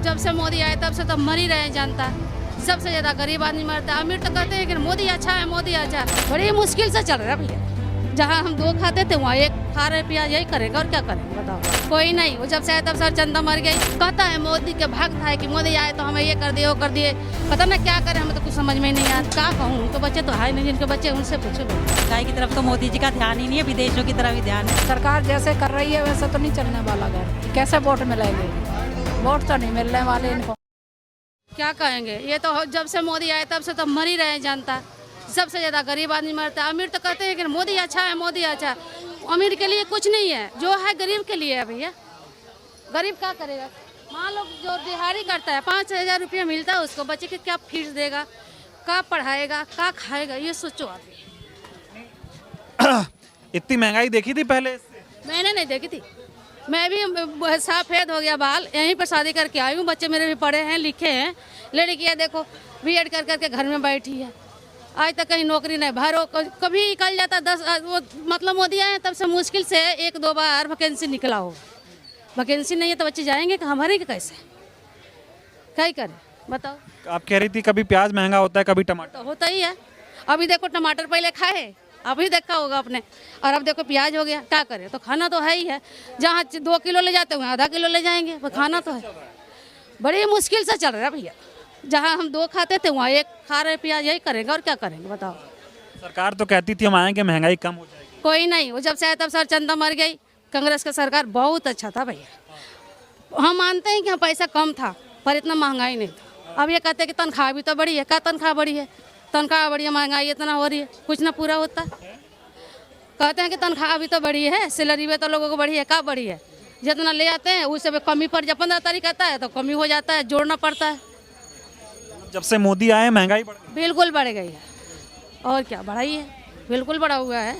जब से मोदी आए तब से तो मर ही रहे हैं जनता। सबसे ज्यादा गरीब आदमी मरता है। अमीर तो कहते हैं कि मोदी अच्छा है, मोदी अच्छा है। बड़ी मुश्किल से चल रहा है भैया। जहाँ हम 2 खाते थे वहाँ 1 खा रहे प्याज, यही करेगा और क्या करेंगे बताओ। कोई नहीं, वो जब से आए तब सर जनता मर गई। कहता है मोदी के भक्त है कि मोदी आए तो हमें ये कर दिए वो कर दिए, पता ना क्या करें, हमें तो कुछ समझ में नहीं आता। क्या कहूँ, उनके बच्चे तो है नहीं, जिनके बच्चे उनसे पूछो। महंगाई की तरफ तो मोदी जी का ध्यान ही नहीं है, विदेशों की तरफ ही ध्यान है। सरकार जैसे कर रही है वैसे तो नहीं चलने वाला घर। कैसे वोट मिलेंगे? वोट तो नहीं मिलने वाले इनको। क्या कहेंगे, ये तो जब से मोदी आए तब से तो मर ही रहे हैं जनता। सबसे ज्यादा गरीब आदमी मरता है। अमीर तो कहते हैं कि मोदी अच्छा है, मोदी अच्छा है। अमीर के लिए कुछ नहीं है, जो है गरीब के लिए है भैया। गरीब क्या करेगा? मान लो जो दिहाड़ी करता है 5,000 रुपया मिलता है उसको, बच्चे के क्या फीस देगा, क्या पढ़ाएगा, क्या खाएगा, ये सोचो आप। इतनी महंगाई देखी थी पहले? मैंने नहीं देखी थी। मैं भी सफेद हो गया बाल, यहीं पर शादी करके आई हूँ। बच्चे मेरे भी पढ़े हैं, लिखे हैं। लड़कियाँ देखो बीएड कर करके घर में बैठी है, आज तक कहीं नौकरी नहीं। भरो कभी निकल जाता 10, वो मतलब मोदी आए तब से मुश्किल से 1-2 बार वैकेंसी निकला हो। वैकेंसी नहीं है तो बच्चे जाएंगे कि हमारे कैसे, क्या ही करें बताओ। आप कह रही थी कभी प्याज महंगा होता है, कभी टमाटर। तो होता ही है। अभी देखो टमाटर पहले खाए, अभी देखा होगा आपने, और अब देखो प्याज हो गया। क्या करें, तो खाना तो है ही है। जहाँ 2 किलो ले जाते हैं आधा किलो ले जाएंगे, पर खाना तो है। बड़ी मुश्किल से चल रहा है भैया। जहाँ हम 2 खाते थे वहाँ 1 खा रहे प्याज, यही करेंगे और क्या करेंगे बताओ। सरकार तो कहती थी हम आएंगे महंगाई कम हो जाएगी। कोई नहीं, वो जब से आया तब सर चंदा मर गई। कांग्रेस का सरकार बहुत अच्छा था भैया। हम मानते हैं कि हाँ पैसा कम था पर इतना महंगाई नहीं था। अब ये कहते हैं कि तनख्वाह भी तो बढ़ी है। क्या तनख्वाह बढ़ी है? तनख्वाह बढ़ी है, महंगाई इतना हो रही है, कुछ ना पूरा होता। कहते हैं कि तनख्वाह भी तो बढ़ी है, सैलरी भी तो लोगों को बढ़ी है। क्या बढ़ी है? जितना ले आते हैं उससे भी कमी पड़, जब 15 तारीख आता है तो कमी हो जाता है, जोड़ना पड़ता है। जब से मोदी आए महंगाई बढ़ गई। बिल्कुल बढ़ गई है, और क्या बढ़ाई है, बिल्कुल बढ़ा हुआ है।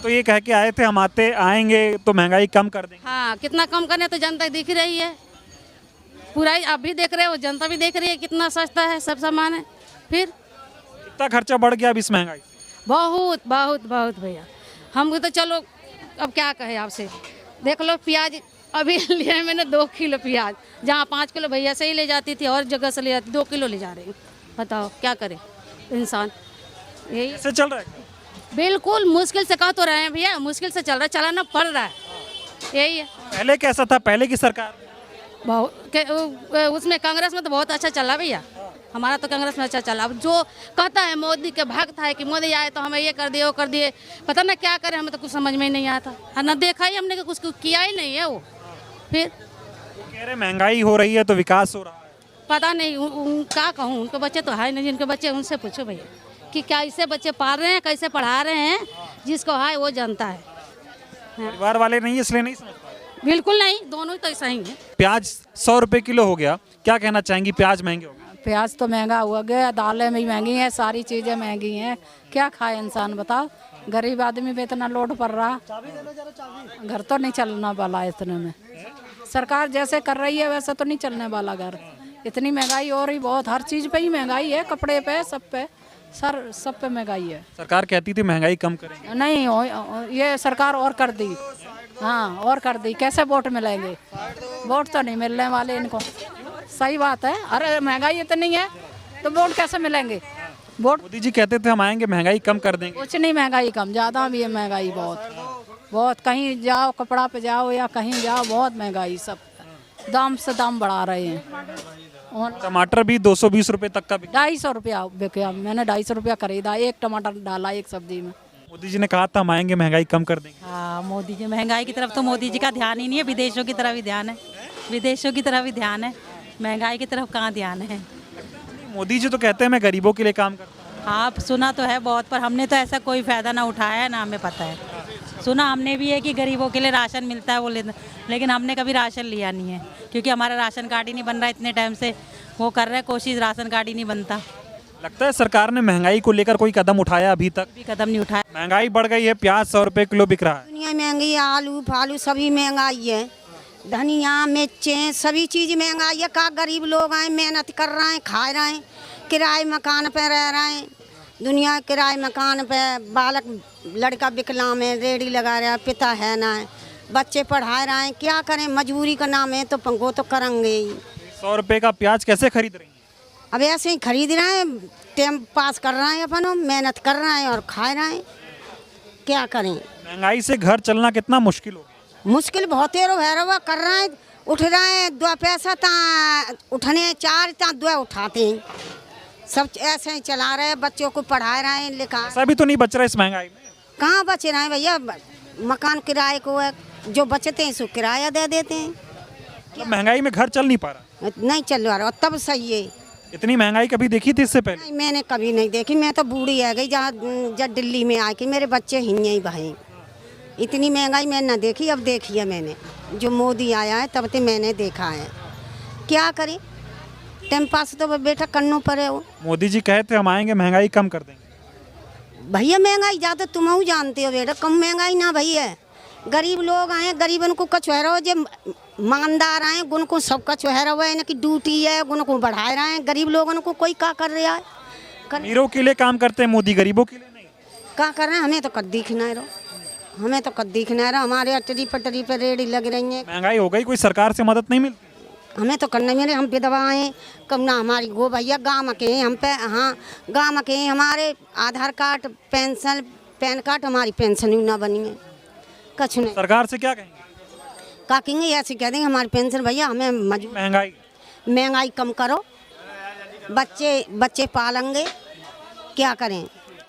तो ये कह के आए थे हम आएंगे तो महंगाई कम कर देंगे। हाँ, कितना कम करने तो जनता दिख रही है पूरा ही। आप भी देख रहे हो, जनता भी देख रही है कितना सस्ता है सब सामान है। फिर कितना खर्चा बढ़ गया अब इस महंगाई से? बहुत बहुत बहुत भैया। हम तो चलो अब क्या कहे आपसे, देख लो प्याज अभी लिया मैंने 2 किलो प्याज, जहाँ 5 किलो भैया से ही ले जाती थी और जगह से ले जाती, 2 किलो ले जा रही हूँ। बताओ क्या करे इंसान। यही कैसे चल रहा है? बिल्कुल मुश्किल से कह तो रहे हैं भैया, मुश्किल से चल रहा है, चलाना पड़ रहा है, यही है। पहले कैसा था, पहले की सरकार? बहुत उसमें कांग्रेस में तो बहुत अच्छा चला भैया। हमारा तो कांग्रेस में अच्छा चला। अब जो कहता है मोदी के भक्त है कि मोदी आए तो हमें ये कर दिए वो कर दिए, पता ना क्या करें, हमें तो कुछ समझ में नहीं आता है। ना देखा ही हमने, कुछ किया ही नहीं है वो। फिर कह रहे महंगाई हो रही है तो विकास हो रहा है। पता नहीं क्या कहूँ, उनके बच्चे तो है नहीं, जिनके बच्चे उनसे पूछो भैया कि कैसे बच्चे पाल रहे हैं, कैसे पढ़ा रहे हैं। जिसको है वो जानता है। परिवार वाले नहीं इसलिए नहीं समझ पाए। बिल्कुल नहीं, दोनों ही तो ऐसा ही है। प्याज 100 रुपए किलो हो गया, क्या कहना चाहेंगी? प्याज महंगे हो गए। प्याज तो महंगा हुआ गया, दालें भी महंगी हैं, सारी चीज़ें महंगी हैं। क्या खाए इंसान बताओ? गरीब आदमी पे इतना लोड पड़ रहा, घर तो नहीं चलना वाला इतने में। सरकार जैसे कर रही है वैसे तो नहीं चलने वाला घर। इतनी महंगाई हो रही, बहुत हर चीज़ पे ही महंगाई है, कपड़े पे, सब पे, सब पे महंगाई है। सरकार कहती थी महंगाई कम करेंगे। नहीं ये सरकार और कर दी। हाँ और कर दी। कैसे वोट मिलेंगे? वोट तो नहीं मिलने वाले इनको। सही बात है। अरे महंगाई इतनी है तो वोट कैसे मिलेंगे? वोट मोदी जी कहते थे हम आएंगे महंगाई कम कर देंगे। कुछ नहीं, महंगाई कम, ज़्यादा भी है महंगाई बहुत बहुत। कहीं जाओ, कपड़ा पे जाओ या कहीं जाओ, बहुत महंगाई, सब दाम से दाम बढ़ा रहे हैं। और टमाटर भी 220 रुपए तक का 250 रुपया बिका। मैंने 250 रुपया खरीदा, एक टमाटर डाला एक सब्जी में। मोदी जी ने कहा था हम आएंगे महंगाई कम कर देंगे। हाँ, मोदी जी महंगाई की तरफ तो मोदी जी का ध्यान ही नहीं है, विदेशों की तरफ ही ध्यान है। विदेशों की तरफ ही ध्यान है, महंगाई की तरफ कहाँ ध्यान है। मोदी जी तो कहते हैं मैं गरीबों के लिए काम करता हूँ। हाँ सुना तो है बहुत, पर हमने तो ऐसा कोई फ़ायदा ना उठाया है, ना हमें पता है। सुना हमने भी है कि गरीबों के लिए राशन मिलता है वो लेकिन हमने कभी राशन लिया नहीं है, क्योंकि हमारा राशन कार्ड ही नहीं बन रहा। इतने टाइम से वो कर रहे हैं कोशिश, राशन कार्ड ही नहीं बनता। लगता है सरकार ने महंगाई को लेकर कोई कदम उठाया अभी तक? भी कदम नहीं उठाया। महंगाई बढ़ गई है, प्याज 100 रुपए किलो बिक रहा है। दुनिया महंगी है, आलू फालू सभी महंगाई है, धनिया मिर्चें सभी चीज़ महंगाई है। का गरीब लोग हैं, मेहनत कर रहे हैं, खा रहे हैं, किराए मकान पे रह रहे हैं। दुनिया किराए मकान पे, बालक लड़का विकलांग है, रेडी लगा रहा है, पिता है ना है, बच्चे पढ़ा रहे हैं। क्या करें, मजबूरी का नाम है तो पंखो तो करेंगे ही। 100 रुपए का प्याज कैसे खरीद रही हैं? अब ऐसे ही खरीद रहे हैं, टाइम पास कर रहे हैं, अपन मेहनत कर रहे हैं और खा रहे हैं, क्या करें। महंगाई से घर चलना कितना मुश्किल हो गया। मुश्किल बहुत है, भैरवा कर रहे हैं, उठ रहे हैं, 2 पैसा ता उठने 4 ता 2 उठाते हैं, सब ऐसे ही चला रहे हैं, बच्चों को पढ़ा रहे हैं, लिखा। ऐसा भी तो नहीं बच रहा इस महंगाई में। कहाँ बच रहे हैं भैया, मकान किराए को है, जो बचते हैं सो किराया दे देते हैं, मतलब महंगाई में घर चल नहीं पा रहा। नहीं चल रहा। और तब सही है, इतनी महंगाई कभी देखी थी इससे पहले? नहीं मैंने कभी नहीं देखी, मैं तो बूढ़ी आ गई जहाँ जब दिल्ली में आके मेरे बच्चे ही भाई, इतनी महंगाई मैंने ना देखी, अब देखी है मैंने, जो मोदी आया है तब से मैंने देखा है, क्या करें, टाइम पास तो बेटा करना पड़े। वो मोदी जी कहे थे हम आएंगे महंगाई कम कर देंगे। भैया महंगाई ज़्यादा तुम ही जानते हो बेटा, कम महंगाई ना भैया, गरीब लोग आए, गरीबन को कछ है रहो, जो ईमानदार आए उनको सब कछ है रहो है ना, कि ड्यूटी है उनको बढ़ा रहे हैं, गरीब लोगों को कोई का कर रहा है, अमीरों के लिए काम करते हैं मोदी, गरीबों के लिए नहीं। का कर रहे हैं, हमें तो कद दिखना है, हमें तो कद दिखना है, हमारे अटरी पटरी पर रेडी लग रही है, महंगाई हो गई, कोई सरकार से मदद नहीं मिलती। हमें तो करना मिले, हम विधवा हैं, कम ना हमारी गो भैया गाँव के हैं, हम पे हाँ गाँव के हैं, हमारे आधार कार्ड पेंशन पैन कार्ड हमारी पेंशन ही ना बनी है, कुछ नहीं। सरकार से क्या कहेंगे? का कहेंगे, ऐसे कह देंगे हमारी पेंशन भैया हमें महंगाई कम करो, बच्चे पालेंगे, क्या करें।